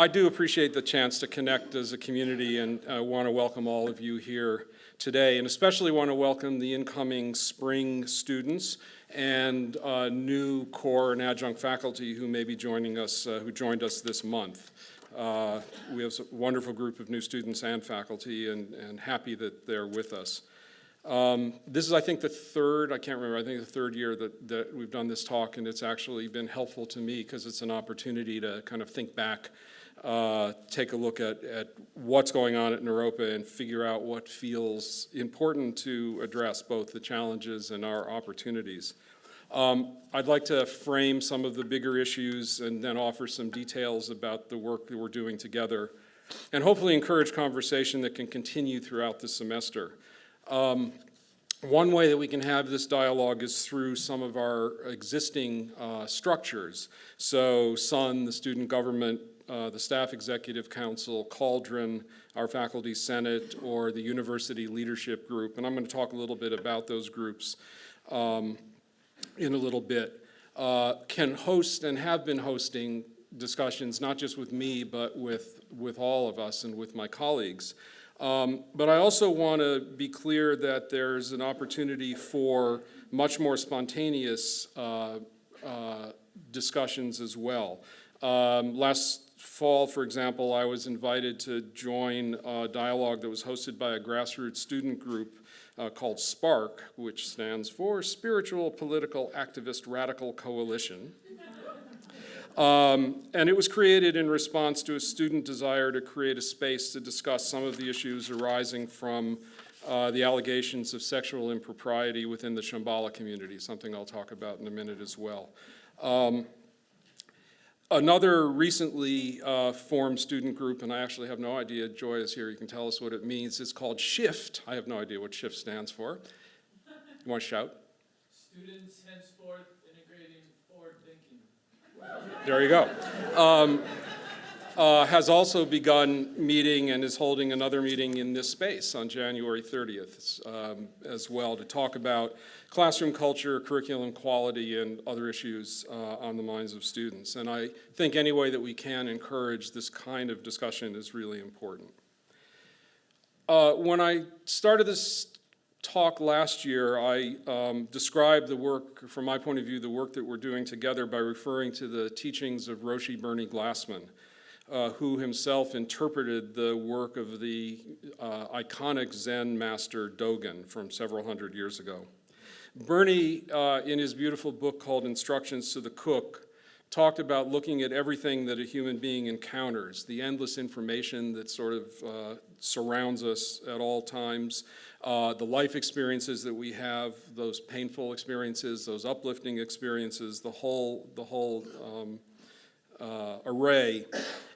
I do appreciate the chance to connect as a community, and I want to welcome all of you here today, and especially want to welcome the incoming spring students and new core and adjunct faculty who may be joining us, who joined us this month. We have a wonderful group of new students and faculty, and happy that they're with us. This is, I think, the third year that we've done this talk, and it's actually been helpful to me because it's an opportunity to kind of think back, take a look at what's going on at Naropa and figure out what feels important to address, both the challenges and our opportunities. I'd like to frame some of the bigger issues and then offer some details about the work that we're doing together, and hopefully encourage conversation that can continue throughout the semester. One way that we can have this dialogue is through some of our existing structures. So SUN, the Student Government, the Staff Executive Council, Cauldron, our Faculty Senate, or the University Leadership Group. And I'm going to talk a little bit about those groups in a little bit. Can host and have been hosting discussions, not just with me, but with all of us and with my colleagues. But I also want to be clear that there's an opportunity for much more spontaneous discussions as well. Last fall, for example, I was invited to join a dialogue that was hosted by a grassroots student group called SPARC, which stands for Spiritual Political Activist Radical Coalition. And it was created in response to a student desire to create a space to discuss some of the issues arising from the allegations of sexual impropriety within the Shambhala community, something I'll talk about in a minute as well. Another recently formed student group, and I actually have no idea, Joy is here, you can tell us what it means, it's called SHIFT. I have no idea what SHIFT stands for. You want to shout? Students Henceforth Integrating Forward Thinking. There you go. Has also begun meeting and is holding another meeting in this space on January 30th as well, to talk about classroom culture, curriculum quality, and other issues on the minds of students. And I think any way that we can encourage this kind of discussion is really important. When I started this talk last year, I described the work, from my point of view, the work that we're doing together by referring to the teachings of Roshi Bernie Glassman, who himself interpreted the work of the iconic Zen master Dogen from several hundred years ago. Bernie, in his beautiful book called Instructions to the Cook, talked about looking at everything that a human being encounters, the endless information that sort of surrounds us at all times, the life experiences that we have, those painful experiences, those uplifting experiences, the whole array,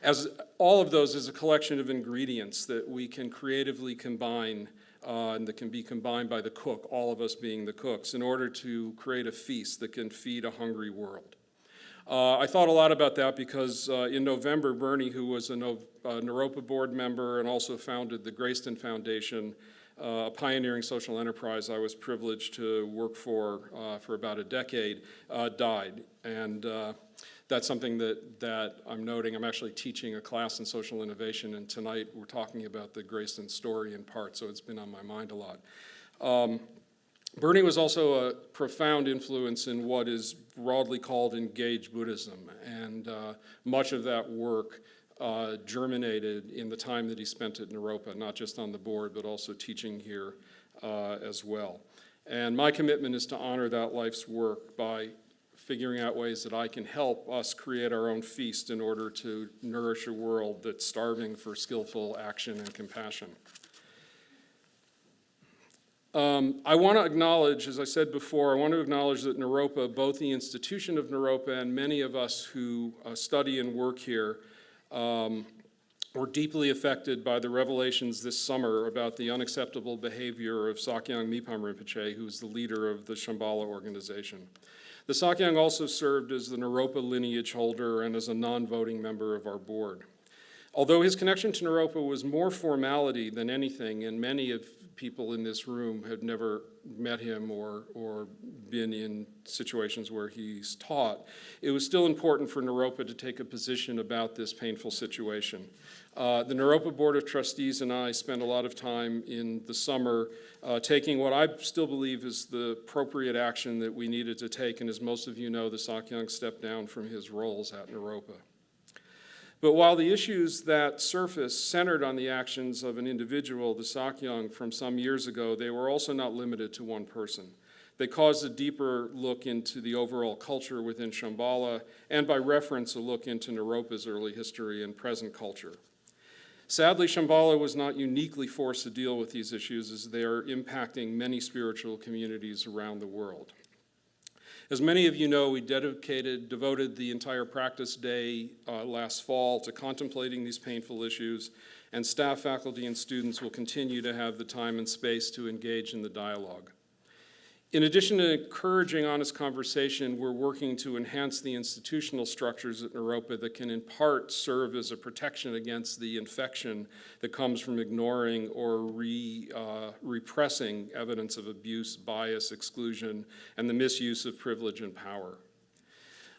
as all of those is a collection of ingredients that we can creatively combine and that can be combined by the cook, all of us being the cooks, in order to create a feast that can feed a hungry world. I thought a lot about that because in November, Bernie, who was a Naropa board member and also founded the Grayston Foundation, a pioneering social enterprise I was privileged to work for about a decade, died. And that's something that I'm noting. I'm actually teaching a class in social innovation, and tonight we're talking about the Grayston story in part, so it's been on my mind a lot. Bernie was also a profound influence in what is broadly called engaged Buddhism, and much of that work germinated in the time that he spent at Naropa, not just on the board, but also teaching here as well. And my commitment is to honor that life's work by figuring out ways that I can help us create our own feast in order to nourish a world that's starving for skillful action and compassion. I want to acknowledge, as I said before, I want to acknowledge that Naropa, both the institution of Naropa and many of us who study and work here, were deeply affected by the revelations this summer about the unacceptable behavior of Sakyong Mipham Rinpoche, who's the leader of the Shambhala organization. The Sakyong also served as the Naropa lineage holder and as a non-voting member of our board. Although his connection to Naropa was more formality than anything, and many of people in this room had never met him or been in situations where he's taught, it was still important for Naropa to take a position about this painful situation. The Naropa Board of Trustees and I spent a lot of time in the summer taking what I still believe is the appropriate action that we needed to take, and as most of you know, the Sakyong stepped down from his roles at Naropa. But while the issues that surfaced centered on the actions of an individual, the Sakyong, from some years ago, they were also not limited to one person. They caused a deeper look into the overall culture within Shambhala, and by reference, a look into Naropa's early history and present culture. Sadly, Shambhala was not uniquely forced to deal with these issues, as they are impacting many spiritual communities around the world. As many of you know, we devoted the entire practice day last fall to contemplating these painful issues, and staff, faculty, and students will continue to have the time and space to engage in the dialogue. In addition to encouraging honest conversation, we're working to enhance the institutional structures at Naropa that can in part serve as a protection against the infection that comes from ignoring or repressing evidence of abuse, bias, exclusion, and the misuse of privilege and power.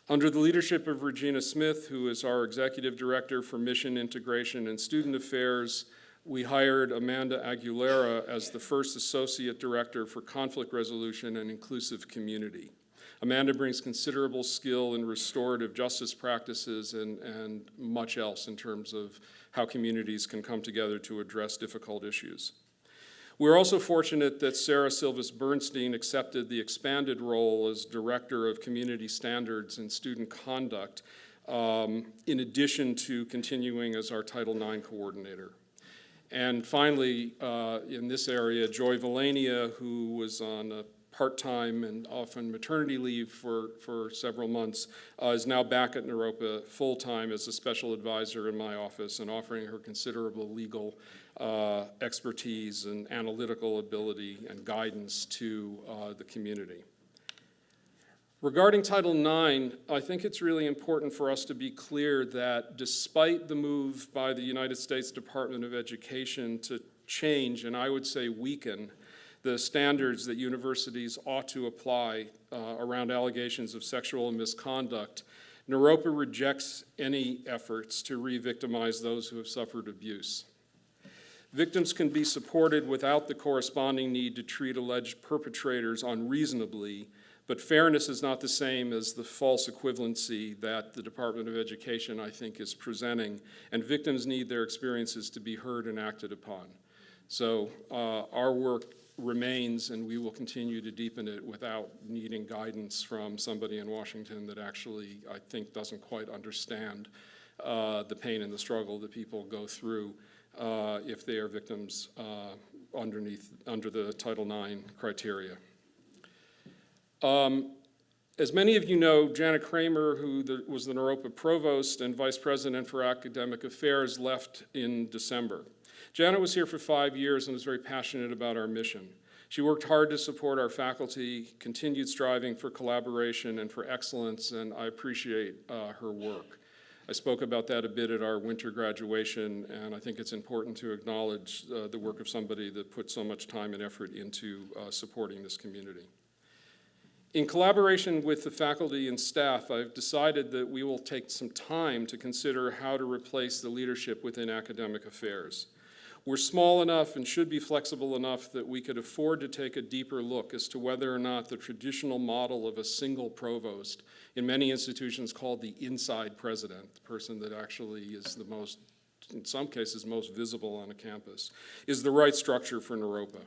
Under the leadership of Regina Smith, who is our Executive Director for Mission Integration and Student Affairs, we hired Amanda Aguilera as the first Associate Director for Conflict Resolution and Inclusive Community. Amanda brings considerable skill in restorative justice practices and much else in terms of how communities can come together to address difficult issues. We're also fortunate that Sarah Silvis Bernstein accepted the expanded role as Director of Community Standards and Student Conduct, in addition to continuing as our Title IX Coordinator. And finally, in this area, Joy Valania, who was on a part-time and often maternity leave for several months, is now back at Naropa full-time as a special advisor in my office and offering her considerable legal expertise and analytical ability and guidance to the community. Regarding Title IX, I think it's really important for us to be clear that despite the move by the United States Department of Education to change, and I would say weaken, the standards that universities ought to apply around allegations of sexual misconduct, Naropa rejects any efforts to re-victimize those who have suffered abuse. Victims can be supported without the corresponding need to treat alleged perpetrators unreasonably, but fairness is not the same as the false equivalency that the Department of Education, I think, is presenting, and victims need their experiences to be heard and acted upon. So our work remains, and we will continue to deepen it without needing guidance from somebody in Washington that actually, I think, doesn't quite understand the pain and the struggle that people go through if they are victims under the Title IX criteria. As many of you know, Janet Kramer, who was the Naropa Provost and Vice President for Academic Affairs, left in December. Janet was here for 5 years and was very passionate about our mission. She worked hard to support our faculty, continued striving for collaboration and for excellence, and I appreciate her work. I spoke about that a bit at our winter graduation, and I think it's important to acknowledge the work of somebody that put so much time and effort into supporting this community. In collaboration with the faculty and staff, I've decided that we will take some time to consider how to replace the leadership within academic affairs. We're small enough and should be flexible enough that we could afford to take a deeper look as to whether or not the traditional model of a single provost, in many institutions called the inside president, the person that actually is the most, in some cases, most visible on a campus, is the right structure for Naropa.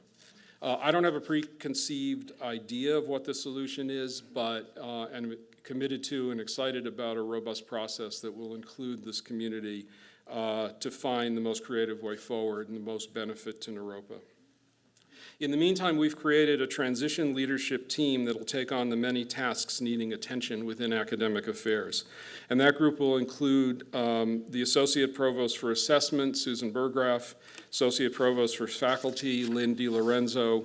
I don't have a preconceived idea of what the solution is, but I'm committed to and excited about a robust process that will include this community to find the most creative way forward and the most benefit to Naropa. In the meantime, we've created a transition leadership team that will take on the many tasks needing attention within academic affairs. And that group will include the Associate Provost for Assessment, Susan Burgraff, Associate Provost for Faculty, Lynn DiLorenzo,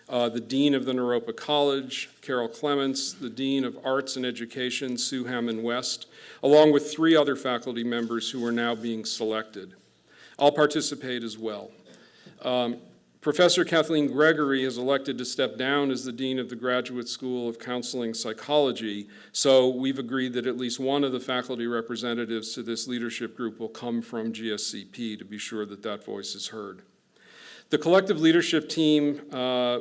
the Dean of the Naropa College, Carol Clements, the Dean of Arts and Education, Sue Hammond West, along with 3 other faculty members who are now being selected. I'll participate as well. Professor Kathleen Gregory has elected to step down as the Dean of the Graduate School of Counseling Psychology, so we've agreed that at least one of the faculty representatives to this leadership group will come from GSCP to be sure that that voice is heard. The collective leadership team,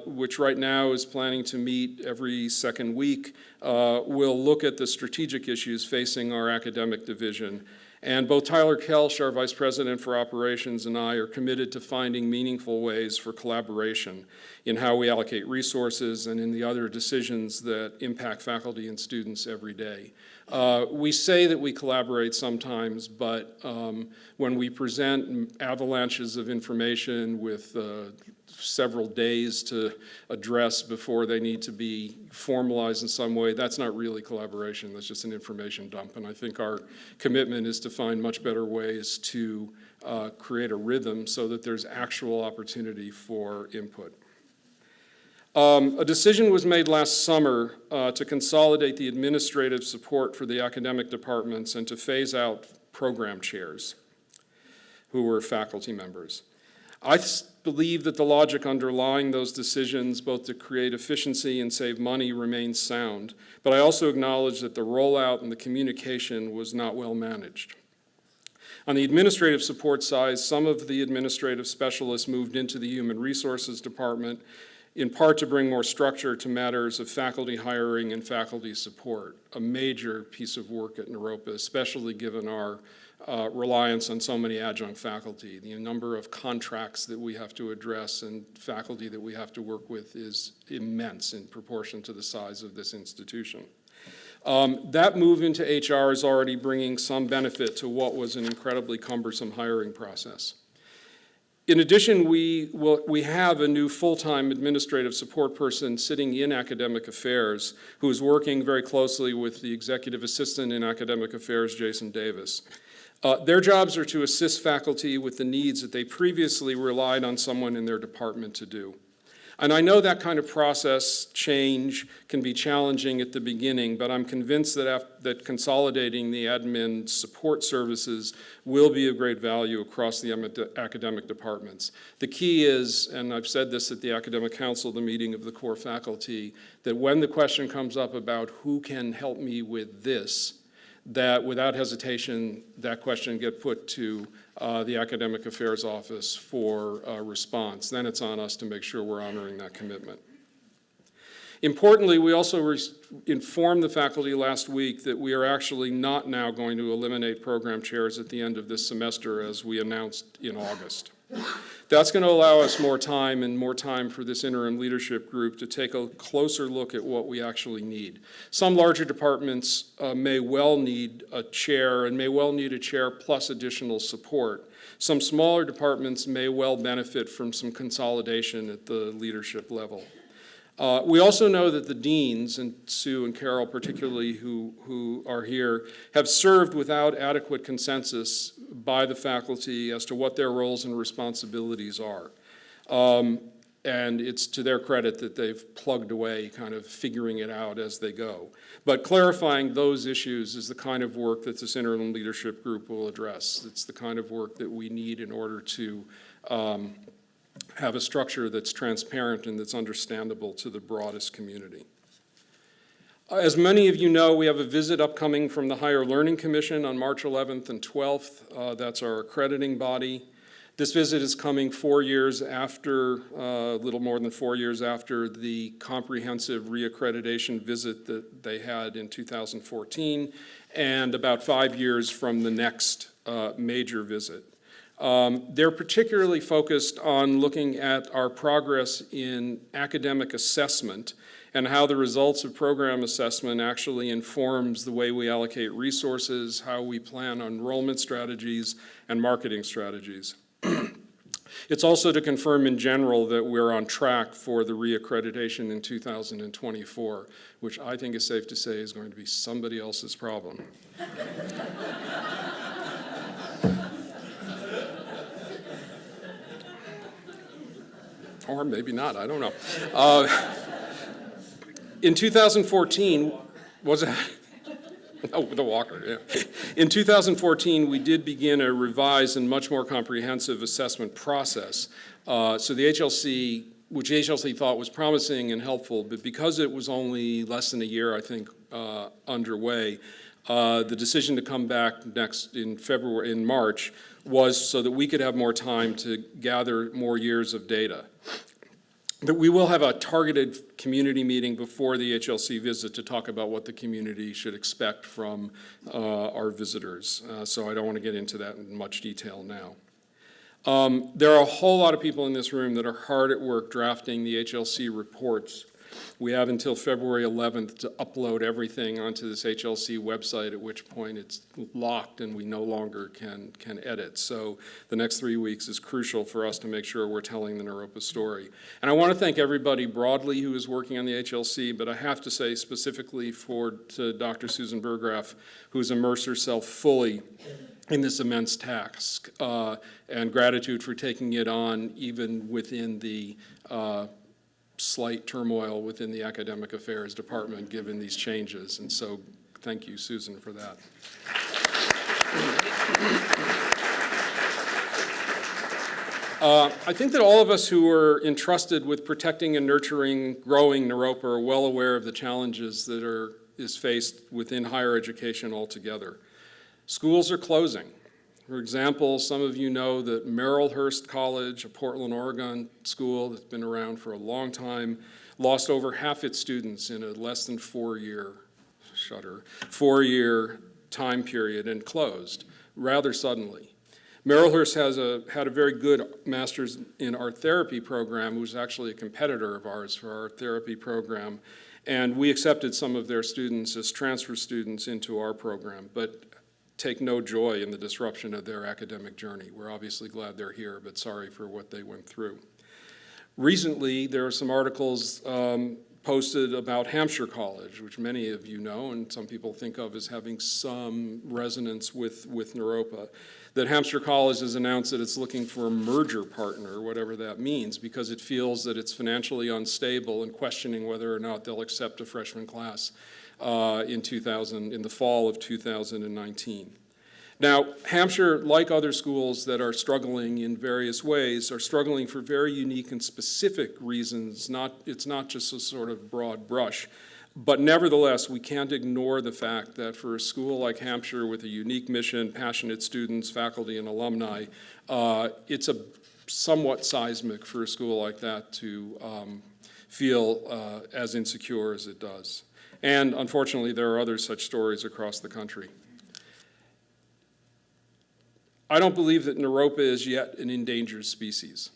which right now is planning to meet every second week, will look at the strategic issues facing our academic division. And both Tyler Kelsch, our Vice President for Operations, and I are committed to finding meaningful ways for collaboration in how we allocate resources and in the other decisions that impact faculty and students every day. We say that we collaborate sometimes, but when we present avalanches of information with several days to address before they need to be formalized in some way, that's not really collaboration, that's just an information dump. And I think our commitment is to find much better ways to create a rhythm so that there's actual opportunity for input. A decision was made last summer to consolidate the administrative support for the academic departments and to phase out program chairs who were faculty members. I believe that the logic underlying those decisions, both to create efficiency and save money, remains sound, but I also acknowledge that the rollout and the communication was not well managed. On the administrative support side, some of the administrative specialists moved into the Human Resources Department, in part to bring more structure to matters of faculty hiring and faculty support, a major piece of work at Naropa, especially given our reliance on so many adjunct faculty. The number of contracts that we have to address and faculty that we have to work with is immense in proportion to the size of this institution. That move into HR is already bringing some benefit to what was an incredibly cumbersome hiring process. In addition, we have a new full-time administrative support person sitting in academic affairs who is working very closely with the executive assistant in academic affairs, Jason Davis. Their jobs are to assist faculty with the needs that they previously relied on someone in their department to do. And I know that kind of process change can be challenging at the beginning, but I'm convinced that consolidating the admin support services will be of great value across the academic departments. The key is, and I've said this at the Academic Council, the meeting of the core faculty, that when the question comes up about who can help me with this, that without hesitation, that question get put to the Academic Affairs Office for a response. Then it's on us to make sure we're honoring that commitment. Importantly, we also informed the faculty last week that we are actually not now going to eliminate program chairs at the end of this semester as we announced in August. That's going to allow us more time and more time for this interim leadership group to take a closer look at what we actually need. Some larger departments may well need a chair and may well need a chair plus additional support. Some smaller departments may well benefit from some consolidation at the leadership level. We also know that the deans, and Sue and Carol particularly who are here, have served without adequate consensus by the faculty as to what their roles and responsibilities are. And it's to their credit that they've plugged away, kind of figuring it out as they go. But clarifying those issues is the kind of work that this interim leadership group will address. It's the kind of work that we need in order to have a structure that's transparent and that's understandable to the broadest community. As many of you know, we have a visit upcoming from the Higher Learning Commission on March 11th and 12th. That's our accrediting body. This visit is coming 4 years after, a little more than 4 years after the comprehensive reaccreditation visit that they had in 2014, and about 5 years from the next major visit. They're particularly focused on looking at our progress in academic assessment and how the results of program assessment actually informs the way we allocate resources, how we plan enrollment strategies, and marketing strategies. It's also to confirm in general that we're on track for the reaccreditation in 2024, which I think is safe to say is going to be somebody else's problem. Or maybe not, I don't know. In 2014, was it? Oh, with a walker, yeah. In 2014, we did begin a revised and much more comprehensive assessment process. So the HLC, which HLC thought was promising and helpful, but because it was only less than a year, I think, underway, the decision to come back next in March was so that we could have more time to gather more years of data. But we will have a targeted community meeting before the HLC visit to talk about what the community should expect from our visitors. So I don't want to get into that in much detail now. There are a whole lot of people in this room that are hard at work drafting the HLC reports. We have until February 11th to upload everything onto this HLC website, at which point it's locked and we no longer can edit. So the next 3 weeks is crucial for us to make sure we're telling the Naropa story. And I want to thank everybody broadly who is working on the HLC, but I have to say specifically to Dr. Susan Burgraff, who's immersed herself fully in this immense task, and gratitude for taking it on even within the slight turmoil within the Academic Affairs Department given these changes. And so thank you, Susan, for that. I think that all of us who are entrusted with protecting and nurturing growing Naropa are well aware of the challenges that is faced within higher education altogether. Schools are closing. For example, some of you know that Merrillhurst College, a Portland, Oregon school that's been around for a long time, lost over half its students in a less than 4-year time period and closed rather suddenly. Merrillhurst had a very good master's in art therapy program, who was actually a competitor of ours for our therapy program, and we accepted some of their students as transfer students into our program, but take no joy in the disruption of their academic journey. We're obviously glad they're here, but sorry for what they went through. Recently, there are some articles posted about Hampshire College, which many of you know, and some people think of as having some resonance with Naropa, that Hampshire College has announced that it's looking for a merger partner, whatever that means, because it feels that it's financially unstable and questioning whether or not they'll accept a freshman class in the fall of 2019. Now, Hampshire, like other schools that are struggling in various ways, are struggling for very unique and specific reasons. It's not just a sort of broad brush. But nevertheless, we can't ignore the fact that for a school like Hampshire with a unique mission, passionate students, faculty, and alumni, it's a somewhat seismic for a school like that to feel as insecure as it does. And unfortunately, there are other such stories across the country. I don't believe that Naropa is yet an endangered species.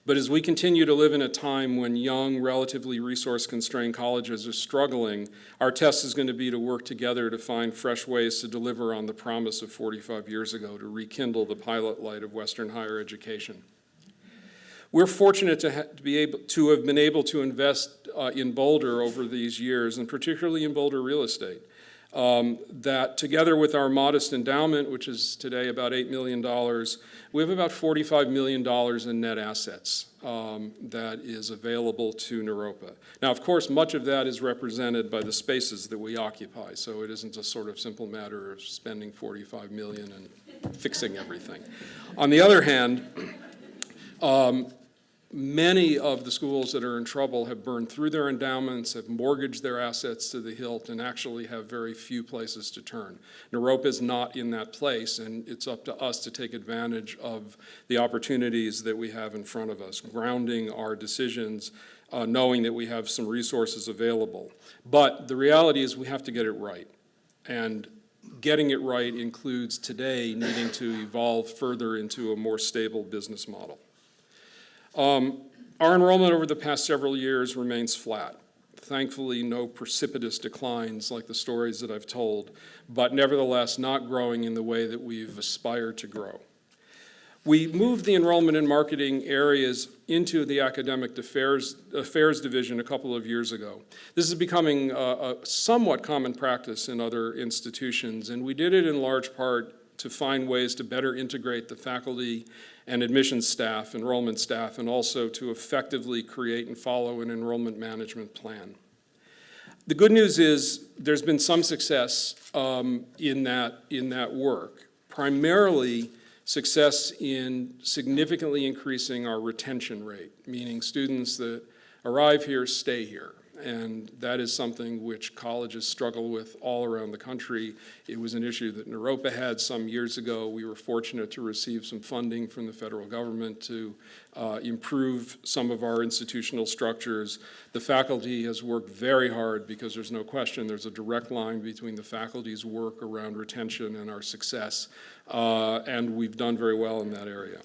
But as we continue to live in a time when young, relatively resource-constrained colleges are struggling, our test is going to be to work together to find fresh ways to deliver on the promise of 45 years ago, to rekindle the pilot light of Western higher education. We're fortunate to have been able to invest in Boulder over these years, and particularly in Boulder real estate. That together with our modest endowment, which is today about $8 million, we have about $45 million in net assets that is available to Naropa. Now, of course, much of that is represented by the spaces that we occupy, so it isn't a sort of simple matter of spending $45 million and fixing everything. On the other hand, many of the schools that are in trouble have burned through their endowments, have mortgaged their assets to the hilt, and actually have very few places to turn. Naropa is not in that place, and it's up to us to take advantage of the opportunities that we have in front of us, grounding our decisions, knowing that we have some resources available. But the reality is we have to get it right. And getting it right includes today needing to evolve further into a more stable business model. Our enrollment over the past several years remains flat. Thankfully, no precipitous declines like the stories that I've told, but nevertheless not growing in the way that we've aspired to grow. We moved the enrollment and marketing areas into the academic affairs division a couple of years ago. This is becoming a somewhat common practice in other institutions, and we did it in large part to find ways to better integrate the faculty and admissions staff, enrollment staff, and also to effectively create and follow an enrollment management plan. The good news is there's been some success in that work, primarily success in significantly increasing our retention rate, meaning students that arrive here stay here. And that is something which colleges struggle with all around the country. It was an issue that Naropa had some years ago. We were fortunate to receive some funding from the federal government to improve some of our institutional structures. The faculty has worked very hard because there's no question there's a direct line between the faculty's work around retention and our success. And we've done very well in that area.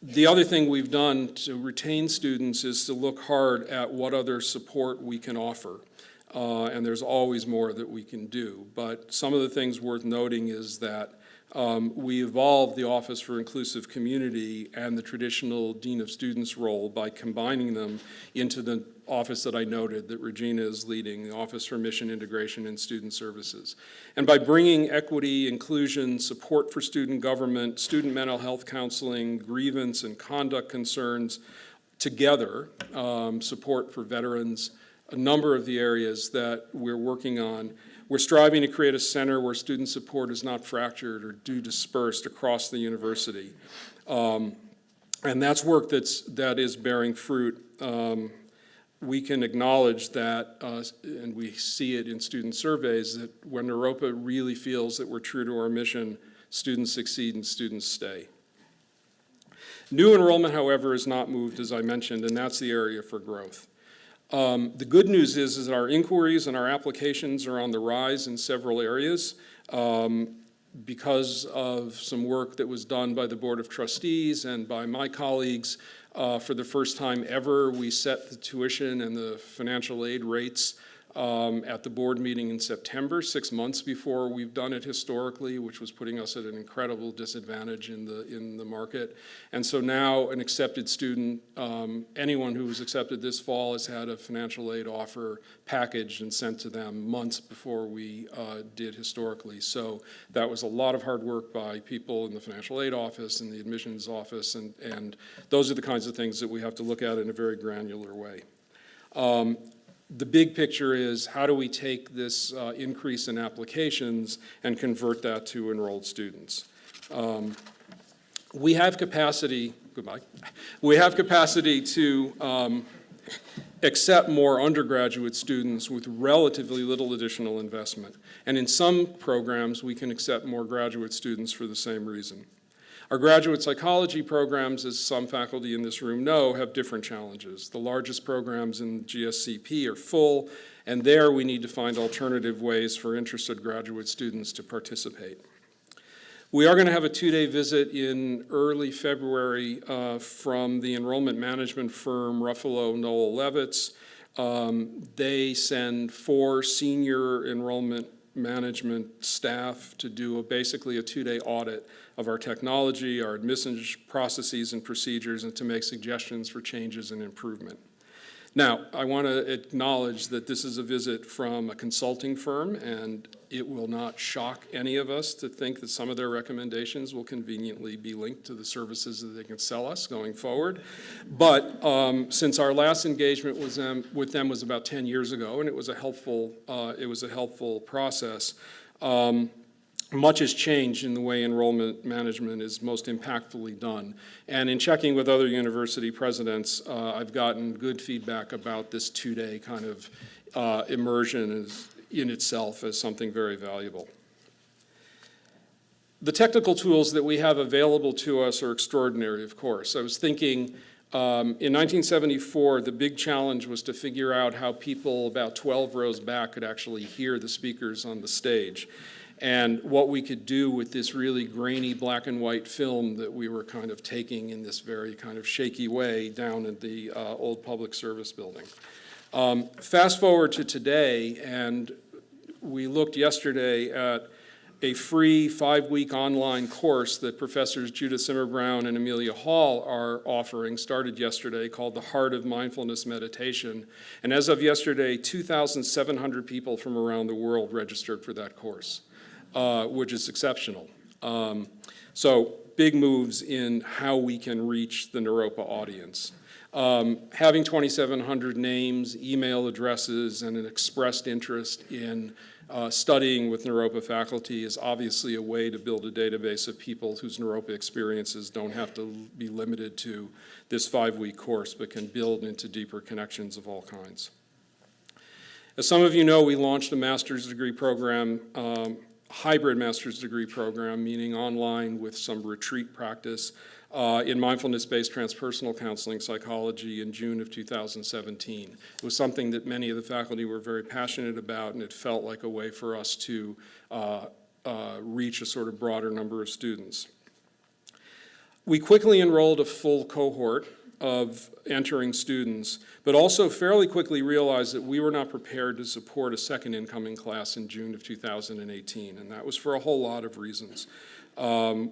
The other thing we've done to retain students is to look hard at what other support we can offer. And there's always more that we can do. But some of the things worth noting is that we evolved the Office for Inclusive Community and the traditional Dean of Students role by combining them into the office that I noted that Regina is leading, the Office for Mission Integration and Student Services. And by bringing equity, inclusion, support for student government, student mental health counseling, grievance and conduct concerns together, support for veterans, a number of the areas that we're working on, we're striving to create a center where student support is not fractured or dispersed across the university. And that's work that is bearing fruit. We can acknowledge that, and we see it in student surveys, that when Naropa really feels that we're true to our mission, students succeed and students stay. New enrollment, however, is not moved, as I mentioned, and that's the area for growth. The good news is that our inquiries and our applications are on the rise in several areas because of some work that was done by the Board of Trustees and by my colleagues. For the first time ever, we set the tuition and the financial aid rates at the board meeting in September, 6 months before we've done it historically, which was putting us at an incredible disadvantage in the market. And so now an accepted student, anyone who was accepted this fall has had a financial aid offer packaged and sent to them months before we did historically. So that was a lot of hard work by people in the financial aid office and the admissions office, and those are the kinds of things that we have to look at in a very granular way. The big picture is how do we take this increase in applications and convert that to enrolled students? We have capacity, we have capacity to accept more undergraduate students with relatively little additional investment. And in some programs, we can accept more graduate students for the same reason. Our graduate psychology programs, as some faculty in this room know, have different challenges. The largest programs in GSCP are full, and there we need to find alternative ways for interested graduate students to participate. We are going to have a 2-day visit in early February from the enrollment management firm Ruffalo Noel Levitz. They send 4 senior enrollment management staff to do basically a 2-day audit of our technology, our admissions processes and procedures, and to make suggestions for changes and improvement. Now, I want to acknowledge that this is a visit from a consulting firm, and it will not shock any of us to think that some of their recommendations will conveniently be linked to the services that they can sell us going forward. But since our last engagement with them was about 10 years ago, and it was a helpful process, much has changed in the way enrollment management is most impactfully done. And in checking with other university presidents, I've gotten good feedback about this 2-day kind of immersion in itself as something very valuable. The technical tools that we have available to us are extraordinary, of course. I was thinking in 1974, the big challenge was to figure out how people about 12 rows back could actually hear the speakers on the stage, and what we could do with this really grainy black and white film that we were kind of taking in this very kind of shaky way down at the old public service building. Fast forward to today, and we looked yesterday at a free 5-week online course that Professors Judith Zimmer-Brown and Amelia Hall are offering, started yesterday, called The Heart of Mindfulness Meditation. And as of yesterday, 2,700 people from around the world registered for that course, which is exceptional. So big moves in how we can reach the Naropa audience. Having 2,700 names, email addresses, and an expressed interest in studying with Naropa faculty is obviously a way to build a database of people whose Naropa experiences don't have to be limited to this 5-week course, but can build into deeper connections of all kinds. As some of you know, we launched a master's degree program, hybrid master's degree program, meaning online with some retreat practice, in mindfulness-based transpersonal counseling psychology in June of 2017. It was something that many of the faculty were very passionate about, and it felt like a way for us to reach a sort of broader number of students. We quickly enrolled a full cohort of entering students, but also fairly quickly realized that we were not prepared to support a second incoming class in June of 2018, and that was for a whole lot of reasons,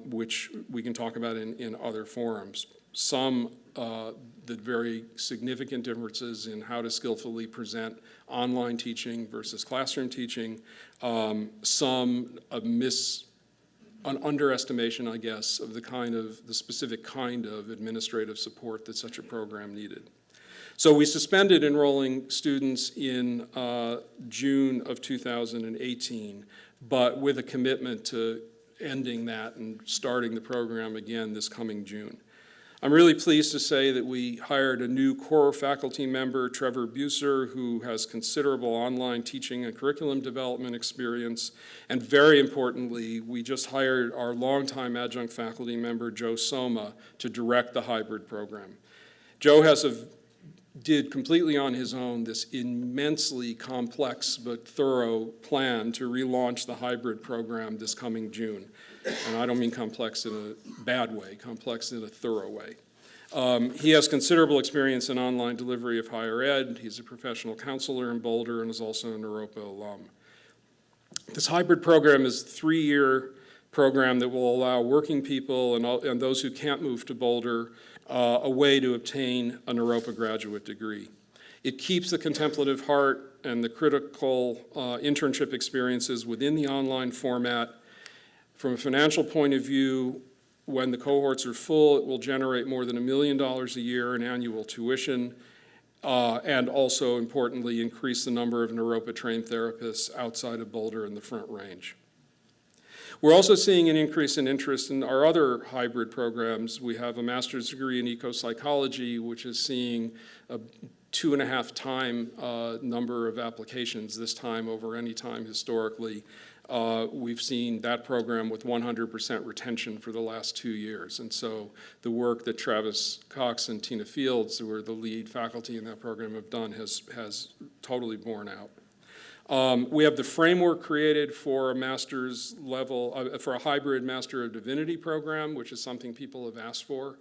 which we can talk about in other forums. Some, the very significant differences in how to skillfully present online teaching versus classroom teaching, some an underestimation, I guess, of the specific kind of administrative support that such a program needed. So we suspended enrolling students in June of 2018, but with a commitment to ending that and starting the program again this coming June. I'm really pleased to say that we hired a new core faculty member, Trevor Buser, who has considerable online teaching and curriculum development experience. And very importantly, we just hired our longtime adjunct faculty member, Joe Soma, to direct the hybrid program. Joe did completely on his own this immensely complex but thorough plan to relaunch the hybrid program this coming June. And I don't mean complex in a bad way, complex in a thorough way. He has considerable experience in online delivery of higher ed. He's a professional counselor in Boulder and is also a Naropa alum. This hybrid program is a 3-year program that will allow working people and those who can't move to Boulder a way to obtain a Naropa graduate degree. It keeps the contemplative heart and the critical internship experiences within the online format. From a financial point of view, when the cohorts are full, it will generate more than $1 million a year in annual tuition, and also, importantly, increase the number of Naropa-trained therapists outside of Boulder in the Front Range. We're also seeing an increase in interest in our other hybrid programs. We have a master's degree in eco-psychology, which is seeing a 2.5 time number of applications this time over any time historically. We've seen that program with 100% retention for the last 2 years. And so the work that Travis Cox and Tina Fields, who are the lead faculty in that program, have done has totally borne out. We have the framework created for a master's level, for a hybrid Master of Divinity program, which is something people have asked for,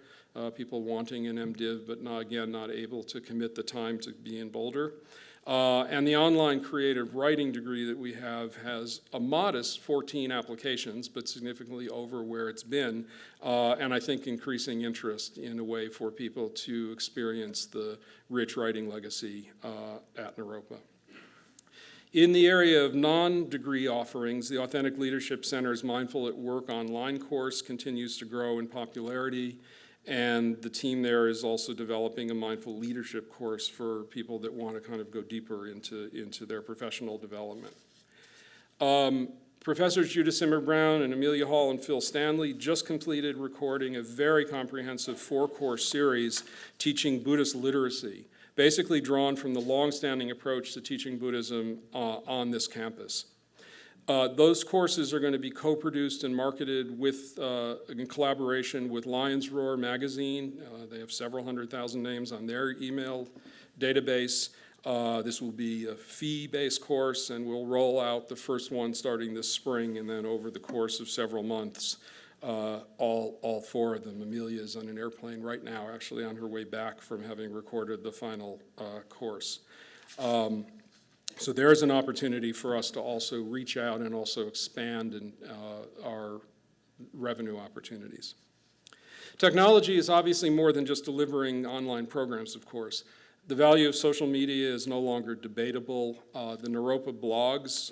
people wanting an MDiv, but not able to commit the time to be in Boulder. And the online creative writing degree that we have has a modest 14 applications, but significantly over where it's been, and I think increasing interest in a way for people to experience the rich writing legacy at Naropa. In the area of non-degree offerings, the Authentic Leadership Center's Mindful at Work online course continues to grow in popularity, and the team there is also developing a mindful leadership course for people that want to kind of go deeper into their professional development. Professors Judith Simmer-Brown and Amelia Hall and Phil Stanley just completed recording a very comprehensive 4-course series teaching Buddhist literacy, basically drawn from the long-standing approach to teaching Buddhism on this campus. Those courses are going to be co-produced and marketed in collaboration with Lion's Roar magazine. They have several 100,000 names on their email database. This will be a fee-based course, and we'll roll out the first one starting this spring, and then over the course of several months, all 4 of them. Amelia is on an airplane right now, actually on her way back from having recorded the final course. So there is an opportunity for us to also reach out and also expand our revenue opportunities. Technology is obviously more than just delivering online programs, of course. The value of social media is no longer debatable. The Naropa blogs,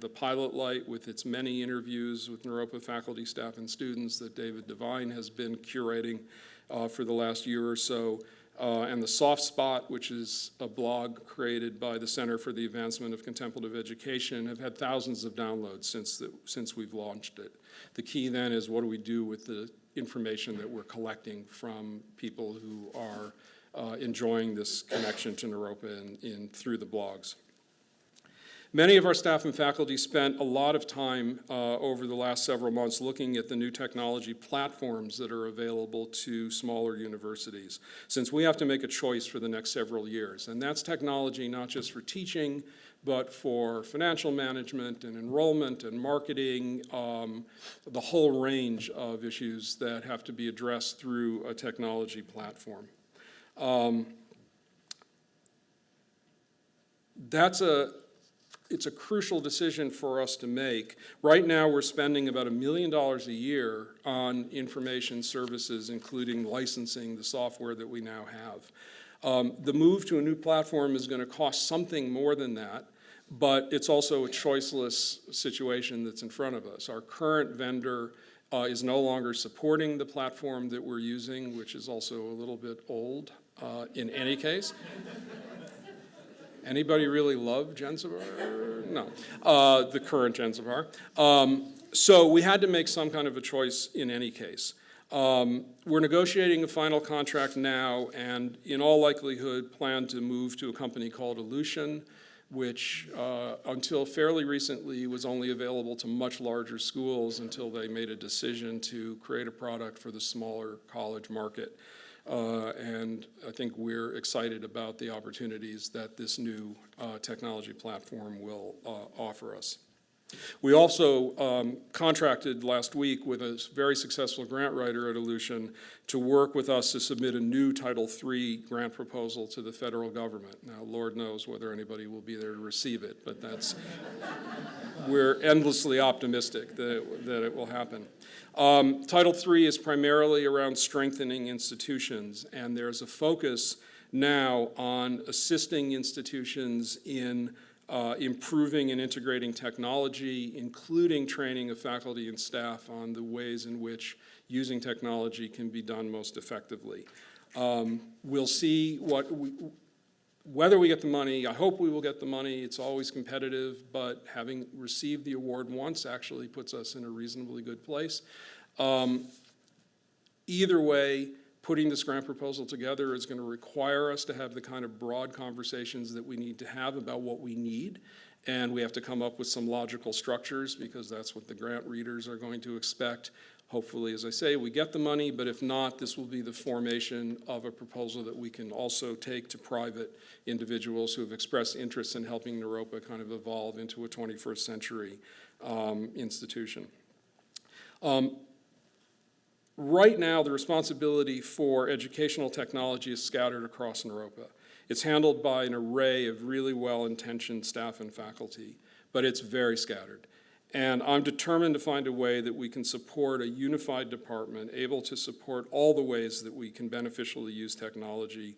the Pilot Light with its many interviews with Naropa faculty, staff, and students that David Devine has been curating for the last year or so, and the Soft Spot, which is a blog created by the Center for the Advancement of Contemplative Education, have had thousands of downloads since we've launched it. The key then is, what do we do with the information that we're collecting from people who are enjoying this connection to Naropa through the blogs. Many of our staff and faculty spent a lot of time over the last several months looking at the new technology platforms that are available to smaller universities, since we have to make a choice for the next several years. And that's technology not just for teaching, but for financial management and enrollment and marketing, the whole range of issues that have to be addressed through a technology platform. It's a crucial decision for us to make. Right now, we're spending about $1 million a year on information services, including licensing the software that we now have. The move to a new platform is going to cost something more than that, but it's also a choiceless situation that's in front of us. Our current vendor is no longer supporting the platform that we're using, which is also a little bit old in any case. Anybody really love Genzibar? No, the current Genzibar. So we had to make some kind of a choice in any case. We're negotiating a final contract now, and in all likelihood plan to move to a company called Ellucian, which until fairly recently was only available to much larger schools until they made a decision to create a product for the smaller college market. And I think we're excited about the opportunities that this new technology platform will offer us. We also contracted last week with a very successful grant writer at Ellucian to work with us to submit a new Title III grant proposal to the federal government. Now, Lord knows whether anybody will be there to receive it, but we're endlessly optimistic that it will happen. Title III is primarily around strengthening institutions, and there's a focus now on assisting institutions in improving and integrating technology, including training of faculty and staff on the ways in which using technology can be done most effectively. We'll see whether we get the money. I hope we will get the money. It's always competitive, but having received the award once actually puts us in a reasonably good place. Either way, putting this grant proposal together is going to require us to have the kind of broad conversations that we need to have about what we need, and we have to come up with some logical structures because that's what the grant readers are going to expect. Hopefully, as I say, we get the money, but if not, this will be the formation of a proposal that we can also take to private individuals who have expressed interest in helping Naropa kind of evolve into a 21st century institution. Right now, the responsibility for educational technology is scattered across Naropa. It's handled by an array of really well-intentioned staff and faculty, but it's very scattered. And I'm determined to find a way that we can support a unified department able to support all the ways that we can beneficially use technology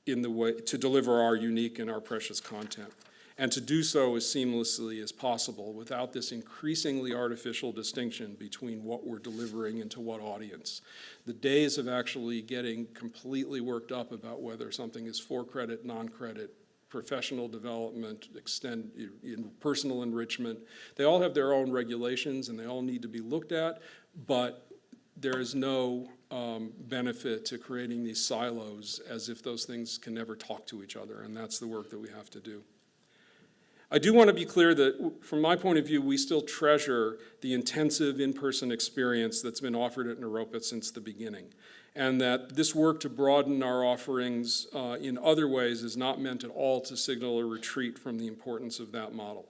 in the way to deliver our unique and our precious content, and to do so as seamlessly as possible without this increasingly artificial distinction between what we're delivering and to what audience. The days of actually getting completely worked up about whether something is for credit, non-credit, professional development, personal enrichment, they all have their own regulations and they all need to be looked at, but there is no benefit to creating these silos as if those things can never talk to each other, and that's the work that we have to do. I do want to be clear that, from my point of view, we still treasure the intensive in-person experience that's been offered at Naropa since the beginning, and that this work to broaden our offerings in other ways is not meant at all to signal a retreat from the importance of that model.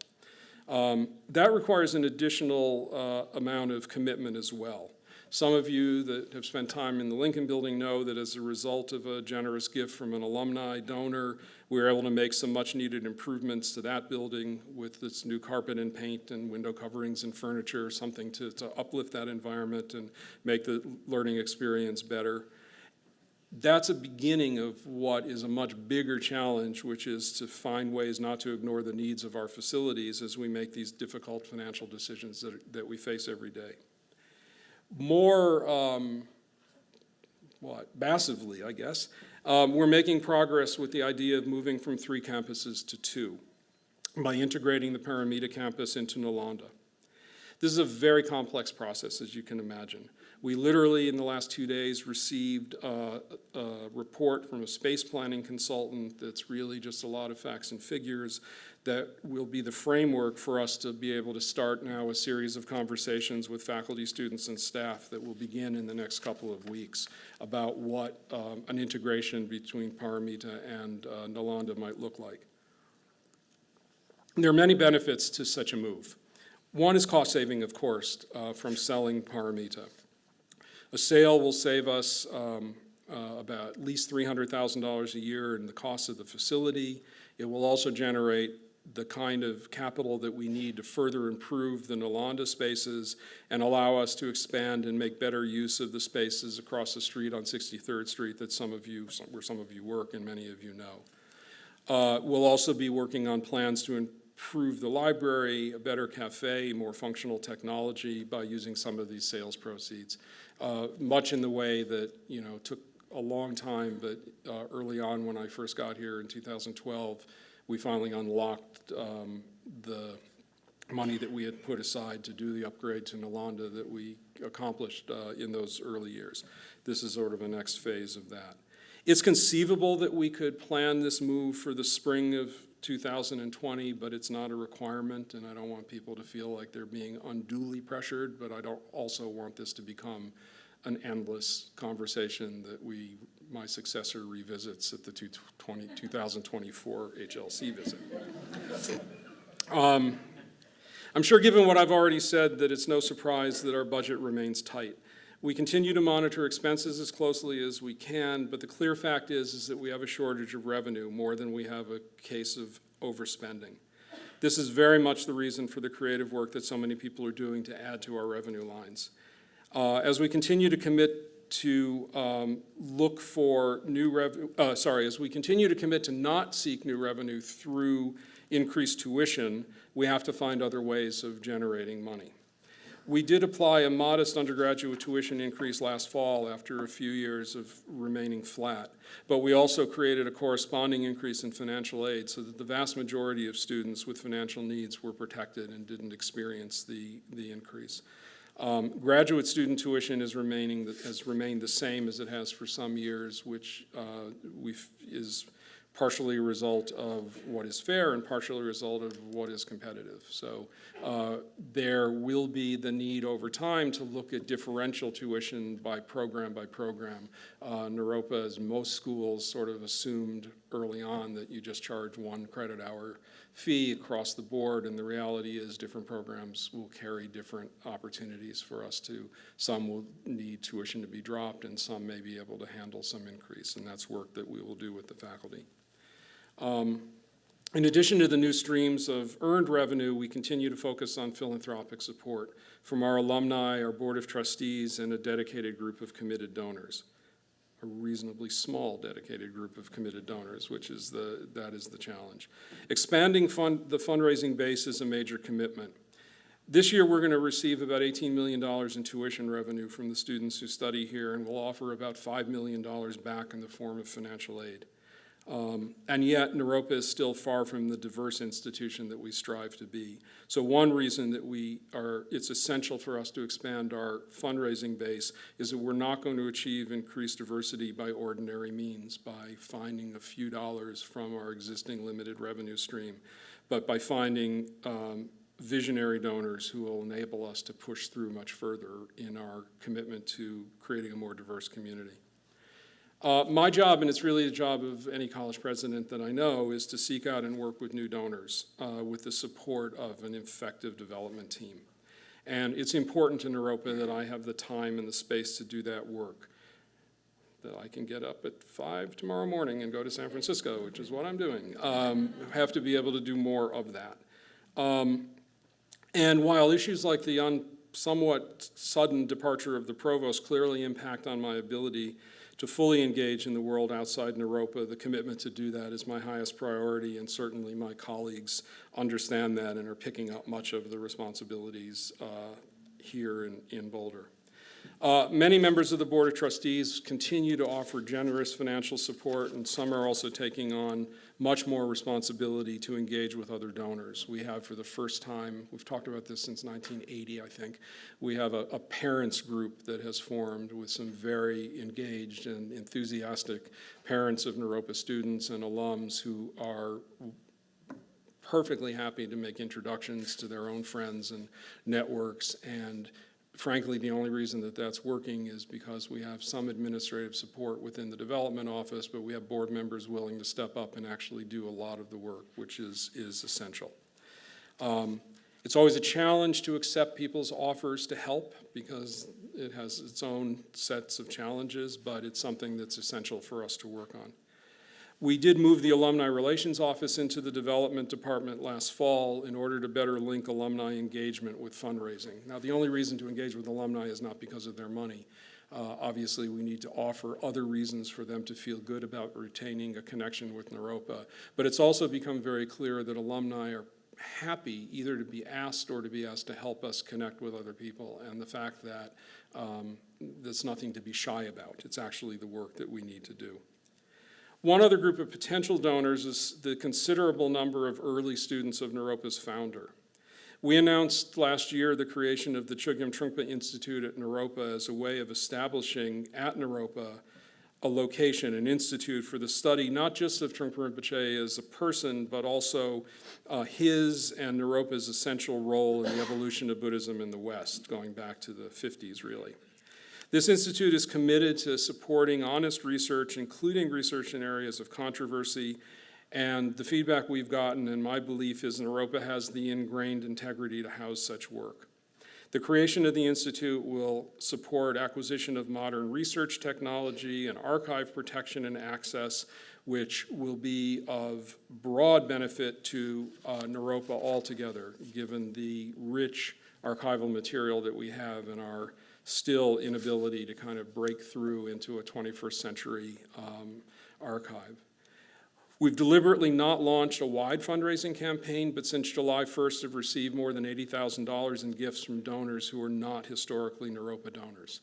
That requires an additional amount of commitment as well. Some of you that have spent time in the Lincoln Building know that as a result of a generous gift from an alumni donor, we were able to make some much needed improvements to that building with this new carpet and paint and window coverings and furniture, something to uplift that environment and make the learning experience better. That's a beginning of what is a much bigger challenge, which is to find ways not to ignore the needs of our facilities as we make these difficult financial decisions that we face every day. More, massively, I guess, We're making progress with the idea of moving from 3 campuses to 2 by integrating the Paramita campus into Nalanda. This is a very complex process, as you can imagine. We literally, in the last 2 days, received a report from a space planning consultant that's really just a lot of facts and figures that will be the framework for us to be able to start now a series of conversations with faculty, students, and staff that will begin in the next couple of weeks about what an integration between Paramita and Nalanda might look like. There are many benefits to such a move. One is cost saving, of course, from selling Paramita. A sale will save us about at least $300,000 a year in the cost of the facility. It will also generate the kind of capital that we need to further improve the Nalanda spaces and allow us to expand and make better use of the spaces across the street on 63rd Street that where some of you work and many of you know. We'll also be working on plans to improve the library, a better cafe, more functional technology by using some of these sales proceeds. Much in the way that, took a long time, but early on when I first got here in 2012, we finally unlocked the money that we had put aside to do the upgrade to Nalanda that we accomplished in those early years. This is sort of a next phase of that. It's conceivable that we could plan this move for the spring of 2020, but it's not a requirement, and I don't want people to feel like they're being unduly pressured, but I don't also want this to become an endless conversation that my successor revisits at the 2024 HLC visit. I'm sure, given what I've already said, that it's no surprise that our budget remains tight. We continue to monitor expenses as closely as we can, but the clear fact is that we have a shortage of revenue more than we have a case of overspending. This is very much the reason for the creative work that so many people are doing to add to our revenue lines. As we continue to commit to as we continue to commit to not seek new revenue through increased tuition, we have to find other ways of generating money. We did apply a modest undergraduate tuition increase last fall after a few years of remaining flat, but we also created a corresponding increase in financial aid so that the vast majority of students with financial needs were protected and didn't experience the increase. Graduate student tuition has remained the same as it has for some years, which is partially a result of what is fair and partially a result of what is competitive. So there will be the need over time to look at differential tuition by program. Naropa, as most schools, sort of assumed early on that you just charge 1 credit hour fee across the board, and the reality is different programs will carry different opportunities for us to. Some will need tuition to be dropped, and some may be able to handle some increase, and that's work that we will do with the faculty. In addition to the new streams of earned revenue, we continue to focus on philanthropic support from our alumni, our board of trustees, and a dedicated group of committed donors. A reasonably small dedicated group of committed donors, that is the challenge. Expanding the fundraising base is a major commitment. This year, we're going to receive about $18 million in tuition revenue from the students who study here, and we'll offer about $5 million back in the form of financial aid. And yet, Naropa is still far from the diverse institution that we strive to be. So one reason that it's essential for us to expand our fundraising base is that we're not going to achieve increased diversity by ordinary means, by finding a few dollars from our existing limited revenue stream, but by finding visionary donors who will enable us to push through much further in our commitment to creating a more diverse community. My job, and it's really the job of any college president that I know, is to seek out and work with new donors with the support of an effective development team. And it's important to Naropa that I have the time and the space to do that work, that I can get up at 5 tomorrow morning and go to San Francisco, which is what I'm doing. Have to be able to do more of that. And while issues like the somewhat sudden departure of the provost clearly impact on my ability to fully engage in the world outside Naropa, the commitment to do that is my highest priority, and certainly my colleagues understand that and are picking up much of the responsibilities here in Boulder. Many members of the Board of Trustees continue to offer generous financial support, and some are also taking on much more responsibility to engage with other donors. We have, for the first time, we've talked about this since 1980, I think, we have a parents group that has formed with some very engaged and enthusiastic parents of Naropa students and alums who are perfectly happy to make introductions to their own friends and networks. And frankly, the only reason that that's working is because we have some administrative support within the development office, but we have board members willing to step up and actually do a lot of the work, which is essential. It's always a challenge to accept people's offers to help because it has its own sets of challenges, but it's something that's essential for us to work on. We did move the Alumni Relations Office into the Development Department last fall in order to better link alumni engagement with fundraising. Now, the only reason to engage with alumni is not because of their money. Obviously, we need to offer other reasons for them to feel good about retaining a connection with Naropa. But it's also become very clear that alumni are happy either to be asked or to be asked to help us connect with other people. And the fact that there's nothing to be shy about. It's actually the work that we need to do. One other group of potential donors is the considerable number of early students of Naropa's founder. We announced last year the creation of the Chogyam Trungpa Institute at Naropa as a way of establishing at Naropa a location, an institute for the study not just of Trungpa Rinpoche as a person, but also his and Naropa's essential role in the evolution of Buddhism in the West, going back to the 50s, really. This institute is committed to supporting honest research, including research in areas of controversy, and the feedback we've gotten, and my belief is Naropa has the ingrained integrity to house such work. The creation of the institute will support acquisition of modern research technology and archive protection and access, which will be of broad benefit to Naropa altogether, given the rich archival material that we have in our still inability to kind of break through into a 21st century archive. We've deliberately not launched a wide fundraising campaign, but since July 1st have received more than $80,000 in gifts from donors who are not historically Naropa donors,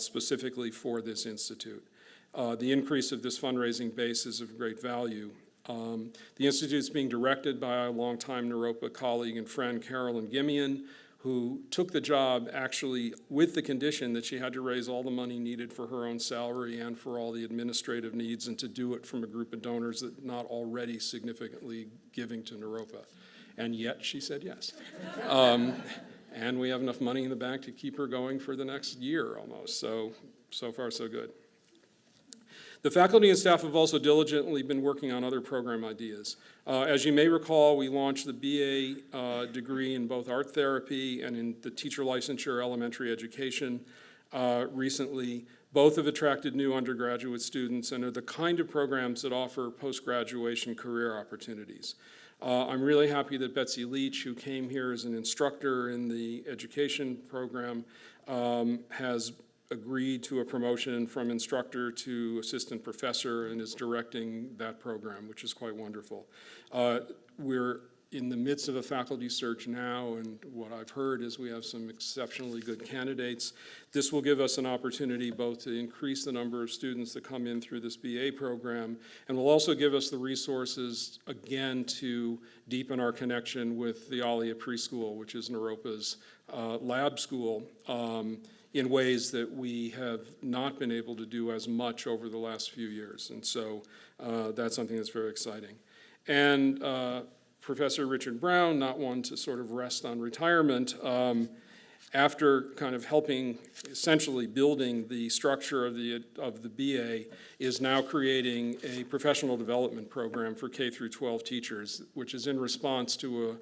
specifically for this institute. The increase of this fundraising base is of great value. The institute is being directed by a longtime Naropa colleague and friend, Carolyn Gimian, who took the job actually with the condition that she had to raise all the money needed for her own salary and for all the administrative needs, and to do it from a group of donors that not already significantly giving to Naropa. And yet she said yes. And we have enough money in the bank to keep her going for the next year almost. So far so good. The faculty and staff have also diligently been working on other program ideas. As you may recall, we launched the BA degree in both art therapy and in the teacher licensure elementary education recently. Both have attracted new undergraduate students and are the kind of programs that offer post-graduation career opportunities. I'm really happy that Betsy Leach, who came here as an instructor in the education program, has agreed to a promotion from instructor to assistant professor and is directing that program, which is quite wonderful. We're in the midst of a faculty search now, and what I've heard is we have some exceptionally good candidates. This will give us an opportunity both to increase the number of students that come in through this BA program, and will also give us the resources, again, to deepen our connection with the Alia Preschool, which is Naropa's lab school, in ways that we have not been able to do as much over the last few years. And so that's something that's very exciting. And Professor Richard Brown, not one to sort of rest on retirement, after kind of helping, essentially building the structure of the BA, is now creating a professional development program for K through 12 teachers, which is in response to a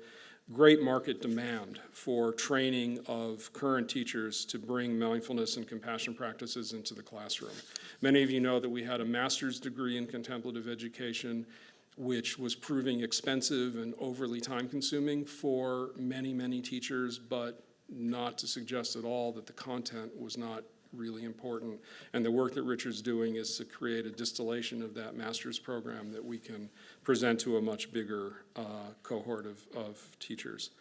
great market demand for training of current teachers to bring mindfulness and compassion practices into the classroom. Many of you know that we had a master's degree in contemplative education, which was proving expensive and overly time-consuming for many, many teachers, but not to suggest at all that the content was not really important. And the work that Richard's doing is to create a distillation of that master's program that we can present to a much bigger cohort of teachers.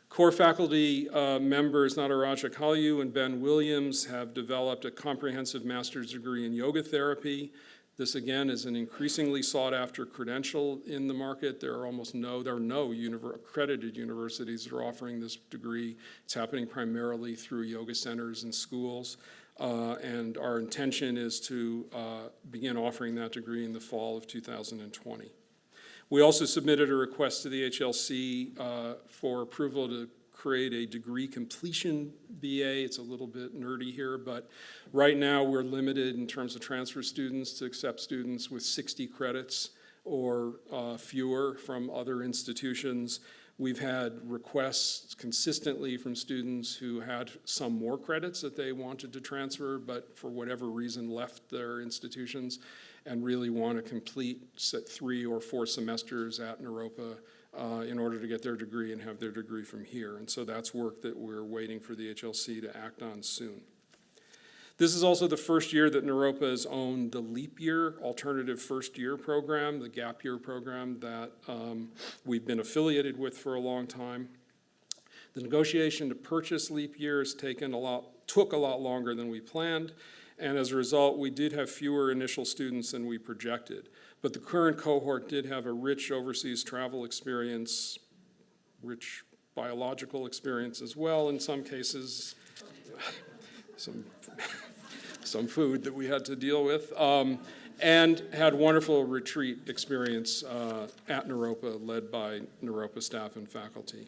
Core faculty members Nataraja Kalyu and Ben Williams have developed a comprehensive master's degree in yoga therapy. This, again, is an increasingly sought-after credential in the market. There are no accredited universities that are offering this degree. It's happening primarily through yoga centers and schools. And our intention is to begin offering that degree in the fall of 2020. We also submitted a request to the HLC for approval to create a degree completion BA. It's a little bit nerdy here, but right now we're limited in terms of transfer students to accept students with 60 credits or fewer from other institutions. We've had requests consistently from students who had some more credits that they wanted to transfer, but for whatever reason left their institutions and really want to complete 3 or 4 semesters at Naropa in order to get their degree and have their degree from here. And so that's work that we're waiting for the HLC to act on soon. This is also the first year that Naropa has owned the Leap Year Alternative First Year program, the gap year program that we've been affiliated with for a long time. The negotiation to purchase Leap Year took a lot longer than we planned, and as a result, we did have fewer initial students than we projected. But the current cohort did have a rich overseas travel experience, rich biological experience as well in some cases, some food that we had to deal with, and had wonderful retreat experience at Naropa, led by Naropa staff and faculty.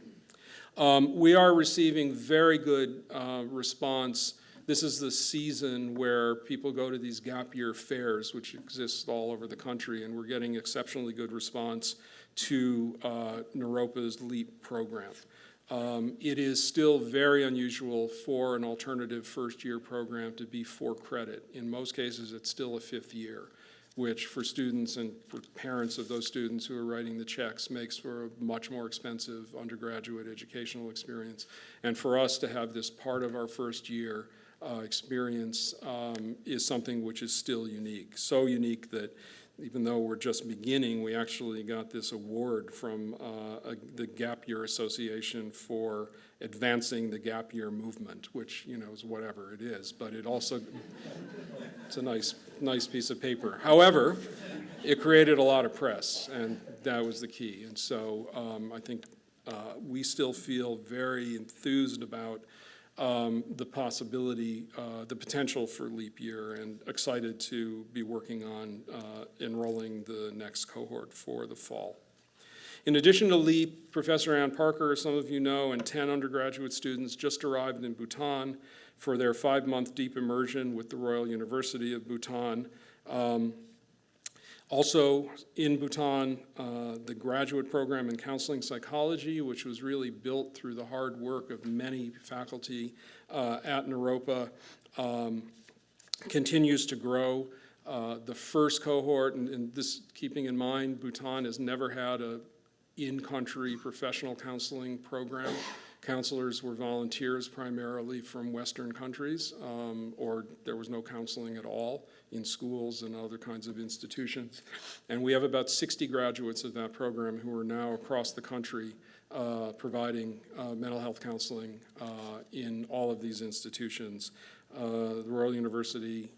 We are receiving very good response. This is the season where people go to these gap year fairs, which exist all over the country, and we're getting exceptionally good response to Naropa's LEAP program. It is still very unusual for an alternative first-year program to be for credit. In most cases, it's still a 5th year, which for students and for parents of those students who are writing the checks makes for a much more expensive undergraduate educational experience. And for us to have this part of our first year experience is something which is still unique. So unique that even though we're just beginning, we actually got this award from the Gap Year Association for advancing the gap year movement, which, you know, is whatever it is, but it also, it's a nice piece of paper. However, it created a lot of press, and that was the key. And so I think we still feel very enthused about the possibility, the potential for Leap Year, and excited to be working on enrolling the next cohort for the fall. In addition to Leap, Professor Ann Parker, some of you know, and 10 undergraduate students just arrived in Bhutan for their 5-month deep immersion with the Royal University of Bhutan. Also in Bhutan, the graduate program in counseling psychology, which was really built through the hard work of many faculty at Naropa, continues to grow. The first cohort, and this keeping in mind, Bhutan has never had a in-country professional counseling program. Counselors were volunteers primarily from Western countries, or there was no counseling at all in schools and other kinds of institutions. And we have about 60 graduates of that program who are now across the country providing mental health counseling in all of these institutions. The Royal University,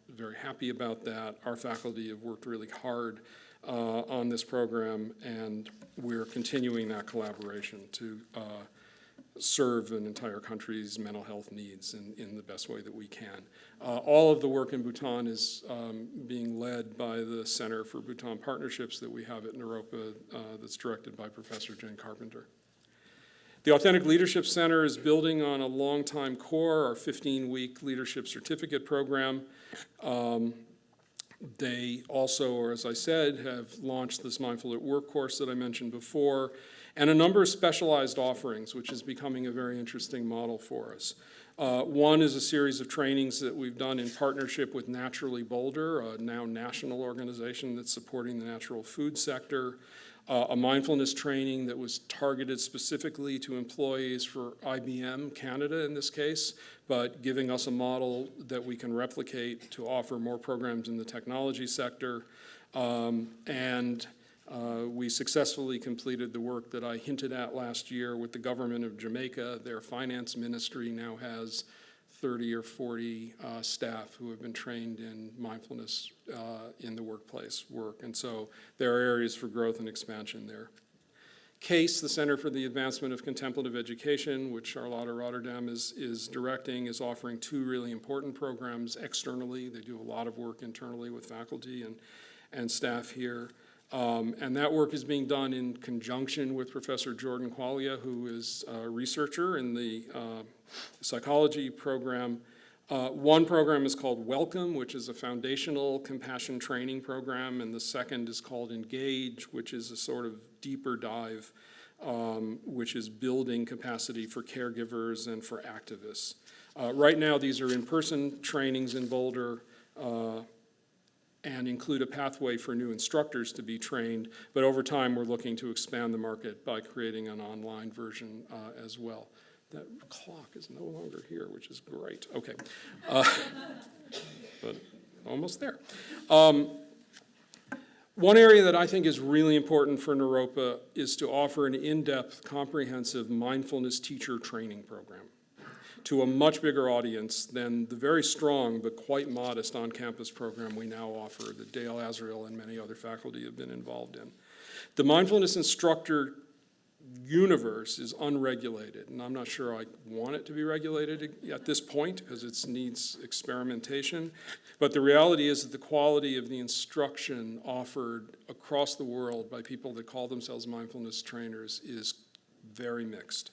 very happy about that. Our faculty have worked really hard on this program, and we're continuing that collaboration to serve an entire country's mental health needs in the best way that we can. All of the work in Bhutan is being led by the Center for Bhutan Partnerships that we have at Naropa that's directed by Professor Jen Carpenter. The Authentic Leadership Center is building on a long-time core, our 15-week leadership certificate program. They also, or as I said, have launched this Mindful at Work course that I mentioned before, and a number of specialized offerings, which is becoming a very interesting model for us. One is a series of trainings that we've done in partnership with Naturally Boulder, a now national organization that's supporting the natural food sector. A mindfulness training that was targeted specifically to employees for IBM Canada in this case, but giving us a model that we can replicate to offer more programs in the technology sector. And We successfully completed the work that I hinted at last year with the government of Jamaica. Their finance ministry now has 30 or 40 staff who have been trained in mindfulness in the workplace work. And so there are areas for growth and expansion there. CASE, the Center for the Advancement of Contemplative Education, which Charlotta Rotterdam is directing, is offering two really important programs externally. They do a lot of work internally with faculty and staff here. And that work is being done in conjunction with Professor Jordan Quaglia, who is a researcher in the psychology program. One program is called Welcome, which is a foundational compassion training program, and the second is called Engage, which is a sort of deeper dive, which is building capacity for caregivers and for activists. Right now, these are in-person trainings in Boulder, and include a pathway for new instructors to be trained, but over time we're looking to expand the market by creating an online version as well. That clock is no longer here, which is great. Okay, but almost there. One area that I think is really important for Naropa is to offer an in-depth, comprehensive mindfulness teacher training program to a much bigger audience than the very strong but quite modest on-campus program we now offer that Dale Azrael and many other faculty have been involved in. The mindfulness instructor universe is unregulated, and I'm not sure I want it to be regulated at this point because it needs experimentation, but the reality is that the quality of the instruction offered across the world by people that call themselves mindfulness trainers is very mixed.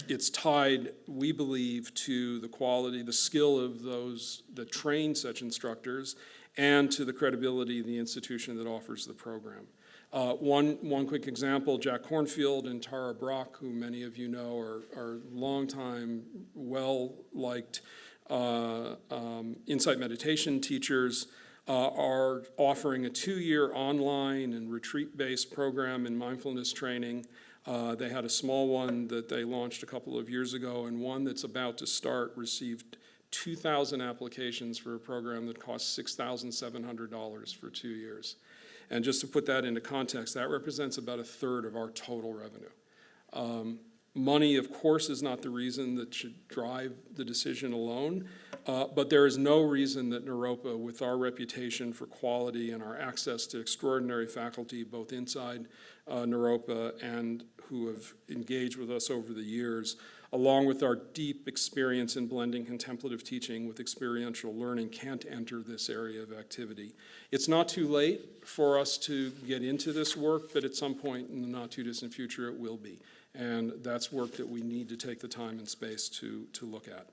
It's tied, we believe, to the quality, the skill of those that train such instructors and to the credibility of the institution that offers the program. One quick example, Jack Kornfield and Tara Brock, who many of you know are longtime, well-liked insight meditation teachers, are offering a 2-year online and retreat-based program in mindfulness training. They had a small one that they launched a couple of years ago, and one that's about to start received 2,000 applications for a program that costs $6,700 for 2 years. And just to put that into context, that represents about a third of our total revenue. Money, of course, is not the reason that should drive the decision alone, but there is no reason that Naropa, with our reputation for quality and our access to extraordinary faculty, both inside Naropa and who have engaged with us over the years, along with our deep experience in blending contemplative teaching with experiential learning, can't enter this area of activity. It's not too late for us to get into this work, but at some point in the not too distant future it will be. And that's work that we need to take the time and space to look at.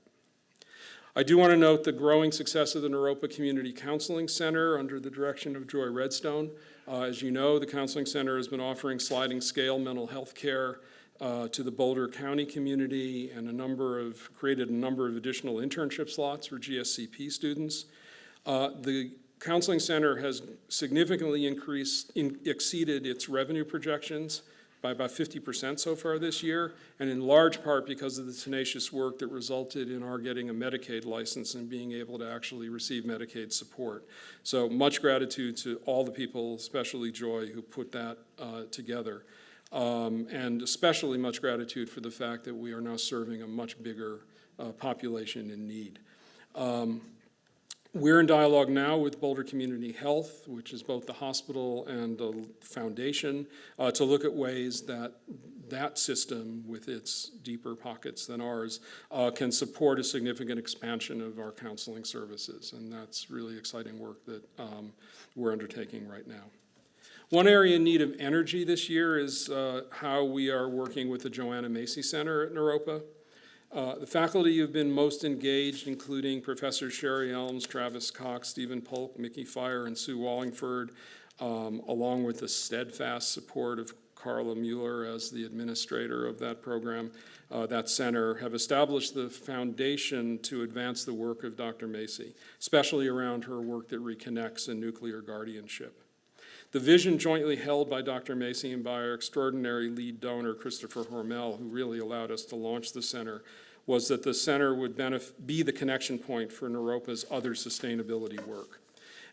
I do want to note the growing success of the Naropa Community Counseling Center under the direction of Joy Redstone. As you know, the Counseling Center has been offering sliding scale mental health care to the Boulder County community and created a number of additional internship slots for GSCP students. The Counseling Center has significantly exceeded its revenue projections by about 50% so far this year, and in large part because of the tenacious work that resulted in our getting a Medicaid license and being able to actually receive Medicaid support. So much gratitude to all the people, especially Joy, who put that together. And especially much gratitude for the fact that we are now serving a much bigger population in need. We're in dialogue now with Boulder Community Health, which is both the hospital and the foundation, to look at ways that that system, with its deeper pockets than ours, can support a significant expansion of our counseling services. And that's really exciting work that we're undertaking right now. One area in need of energy this year is how we are working with the Joanna Macy Center at Naropa. The faculty who've been most engaged, including Professor Sherry Elms, Travis Cox, Stephen Polk, Mickey Fire, and Sue Wallingford, along with the steadfast support of Carla Mueller as the administrator of that program, that center, have established the foundation to advance the work of Dr. Macy, especially around her work that reconnects in nuclear guardianship. The vision jointly held by Dr. Macy and by our extraordinary lead donor, Christopher Hormel, who really allowed us to launch the center, was that the center would be the connection point for Naropa's other sustainability work.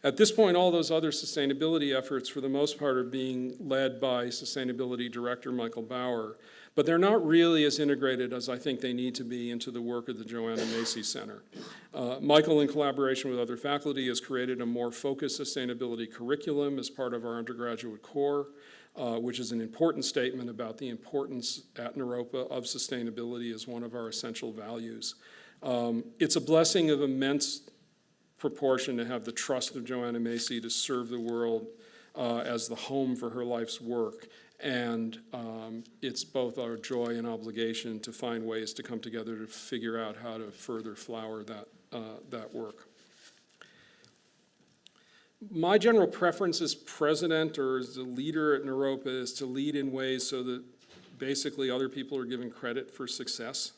At this point, all those other sustainability efforts, for the most part, are being led by Sustainability Director Michael Bauer, but they're not really as integrated as I think they need to be into the work of the Joanna Macy Center. Michael, in collaboration with other faculty, has created a more focused sustainability curriculum as part of our undergraduate core, which is an important statement about the importance at Naropa of sustainability as one of our essential values. It's a blessing of immense proportion to have the trust of Joanna Macy to serve the world as the home for her life's work. And it's both our joy and obligation to find ways to come together to figure out how to further flower that work. My general preference as president or as a leader at Naropa is to lead in ways so that basically other people are given credit for success.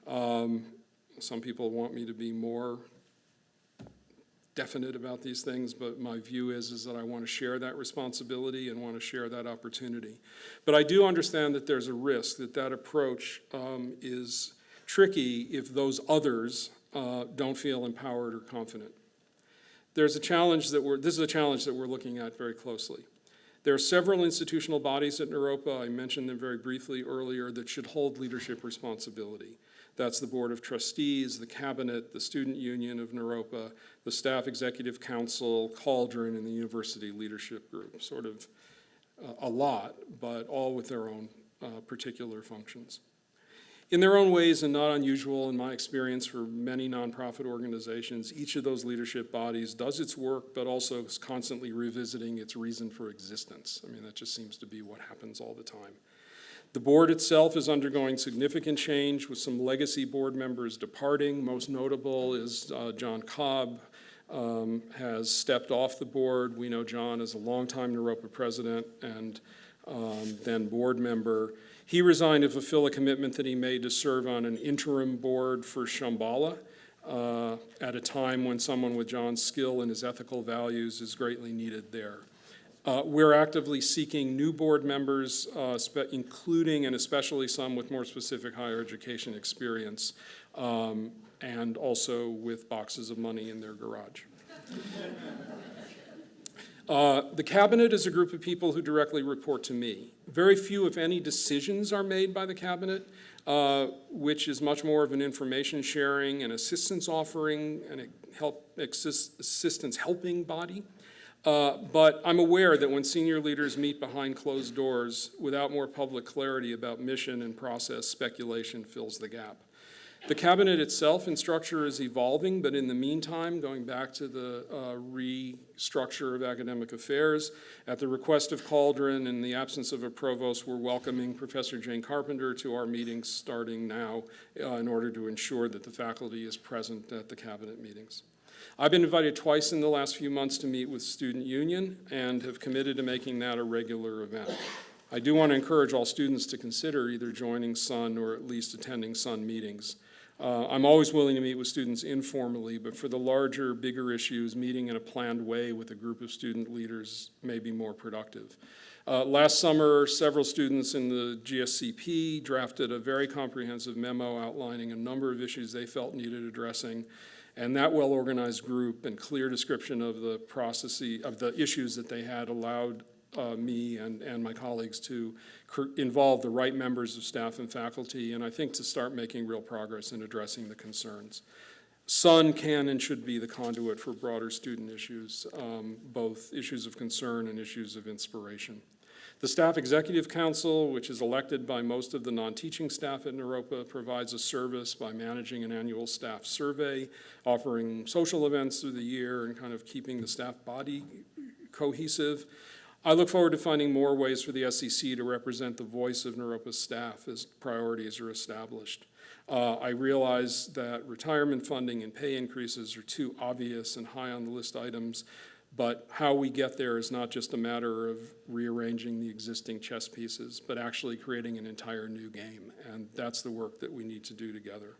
Some people want me to be more definite about these things, but my view is that I want to share that responsibility and want to share that opportunity. But I do understand that there's a risk that that approach is tricky if those others don't feel empowered or confident. This is a challenge that we're looking at very closely. There are several institutional bodies at Naropa, I mentioned them very briefly earlier, that should hold leadership responsibility. That's the Board of Trustees, the Cabinet, the Student Union of Naropa, the Staff Executive Council, Cauldron, and the University Leadership Group. Sort of a lot, but all with their own particular functions. In their own ways, and not unusual in my experience for many nonprofit organizations, each of those leadership bodies does its work, but also is constantly revisiting its reason for existence. I mean, that just seems to be what happens all the time. The board itself is undergoing significant change with some legacy board members departing. Most notable is John Cobb has stepped off the board. We know John as a longtime Naropa president and then board member. He resigned to fulfill a commitment that he made to serve on an interim board for Shambhala at a time when someone with John's skill and his ethical values is greatly needed there. We're actively seeking new board members, including and especially some with more specific higher education experience, and also with boxes of money in their garage. The cabinet is a group of people who directly report to me. Very few, if any, decisions are made by the cabinet, which is much more of an information sharing and assistance offering and assistance helping body. But I'm aware that when senior leaders meet behind closed doors without more public clarity about mission and process, speculation fills the gap. The cabinet itself in structure is evolving, but in the meantime, going back to the restructure of academic affairs, at the request of Cauldron, in the absence of a provost, we're welcoming Professor Jane Carpenter to our meetings starting now in order to ensure that the faculty is present at the cabinet meetings. I've been invited twice in the last few months to meet with Student Union and have committed to making that a regular event. I do want to encourage all students to consider either joining SUN or at least attending SUN meetings. I'm always willing to meet with students informally, but for the larger, bigger issues, meeting in a planned way with a group of student leaders may be more productive. Last summer, several students in the GSCP drafted a very comprehensive memo outlining a number of issues they felt needed addressing, and that well-organized group and clear description of the processes, of the issues that they had allowed me and my colleagues to involve the right members of staff and faculty, and I think to start making real progress in addressing the concerns. SUN can and should be the conduit for broader student issues, both issues of concern and issues of inspiration. The Staff Executive Council, which is elected by most of the non-teaching staff at Naropa, provides a service by managing an annual staff survey, offering social events through the year, and kind of keeping the staff body cohesive. I look forward to finding more ways for the SEC to represent the voice of Naropa's staff as priorities are established. I realize that retirement funding and pay increases are two obvious and high on the list items, but how we get there is not just a matter of rearranging the existing chess pieces, but actually creating an entire new game, and that's the work that we need to do together.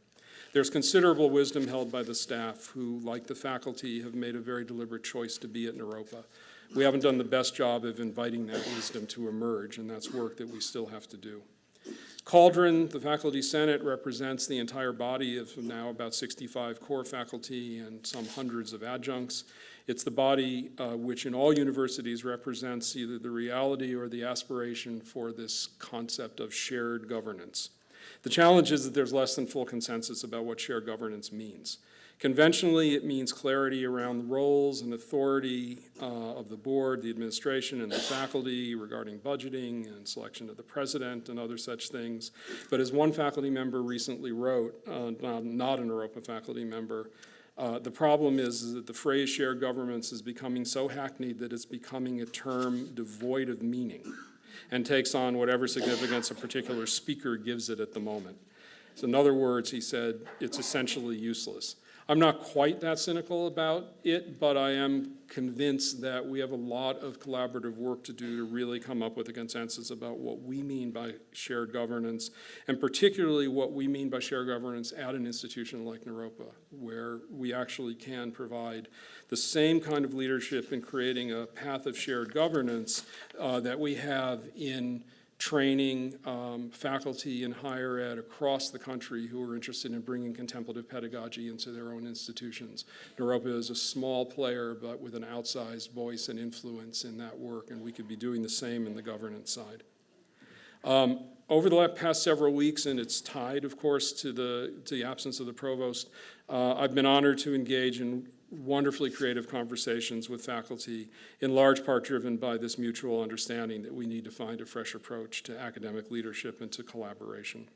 There's considerable wisdom held by the staff who, like the faculty, have made a very deliberate choice to be at Naropa. We haven't done the best job of inviting that wisdom to emerge, and that's work that we still have to do. Cauldron, the Faculty Senate, represents the entire body of now about 65 core faculty and some hundreds of adjuncts. It's the body which in all universities represents either the reality or the aspiration for this concept of shared governance. The challenge is that there's less than full consensus about what shared governance means. Conventionally, it means clarity around the roles and authority of the board, the administration, and the faculty regarding budgeting and selection of the president and other such things. But as one faculty member recently wrote, not a Naropa faculty member, the problem is that the phrase shared governance is becoming so hackneyed that it's becoming a term devoid of meaning and takes on whatever significance a particular speaker gives it at the moment. So in other words, he said, it's essentially useless. I'm not quite that cynical about it, but I am convinced that we have a lot of collaborative work to do to really come up with a consensus about what we mean by shared governance, and particularly what we mean by shared governance at an institution like Naropa, where we actually can provide the same kind of leadership in creating a path of shared governance that we have in training faculty in higher ed across the country who are interested in bringing contemplative pedagogy into their own institutions. Naropa is a small player, but with an outsized voice and influence in that work, and we could be doing the same in the governance side. Over the past several weeks, and it's tied, of course, to the absence of the provost, I've been honored to engage in wonderfully creative conversations with faculty, in large part driven by this mutual understanding that we need to find a fresh approach to academic leadership and to collaboration.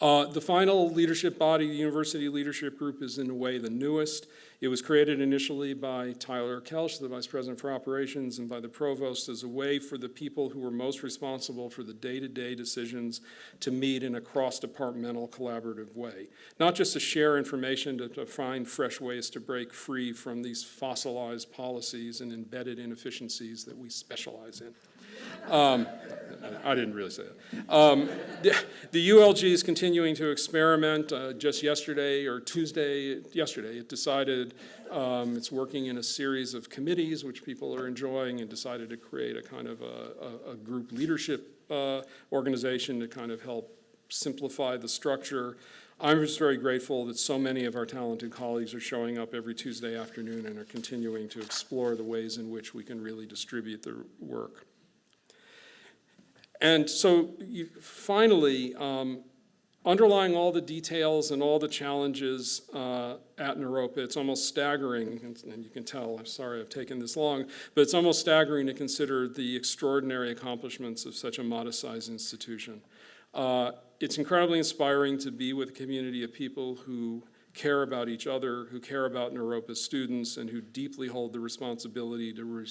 The final leadership body, the University Leadership Group, is in a way the newest. It was created initially by Tyler Kelch, the Vice President for Operations, and by the Provost as a way for the people who were most responsible for the day-to-day decisions to meet in a cross-departmental collaborative way. Not just to share information, to find fresh ways to break free from these fossilized policies and embedded inefficiencies that we specialize in. I didn't really say that. The ULG is continuing to experiment. Just yesterday, or yesterday, it decided it's working in a series of committees, which people are enjoying, and decided to create a kind of a group leadership organization to kind of help simplify the structure. I'm just very grateful that so many of our talented colleagues are showing up every Tuesday afternoon and are continuing to explore the ways in which we can really distribute the work. And so finally, underlying all the details and all the challenges at Naropa, it's almost staggering, and you can tell, I'm sorry I've taken this long, but it's almost staggering to consider the extraordinary accomplishments of such a modest-sized institution. It's incredibly inspiring to be with a community of people who care about each other, who care about Naropa's students, and who deeply hold the responsibility to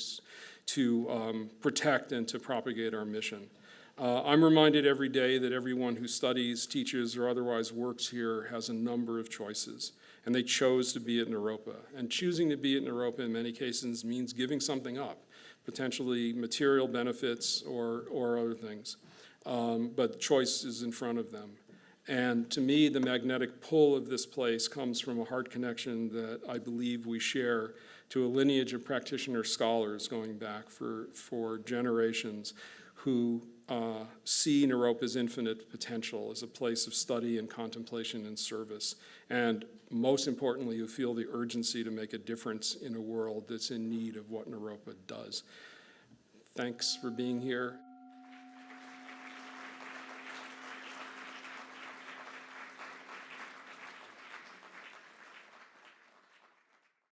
protect and to propagate our mission. I'm reminded every day that everyone who studies, teaches, or otherwise works here has a number of choices, and they chose to be at Naropa. And choosing to be at Naropa in many cases means giving something up, potentially material benefits or other things. But choice is in front of them. And to me, the magnetic pull of this place comes from a heart connection that I believe we share to a lineage of practitioner scholars going back for generations who see Naropa's infinite potential as a place of study and contemplation and service, and most importantly, who feel the urgency to make a difference in a world that's in need of what Naropa does. Thanks for being here.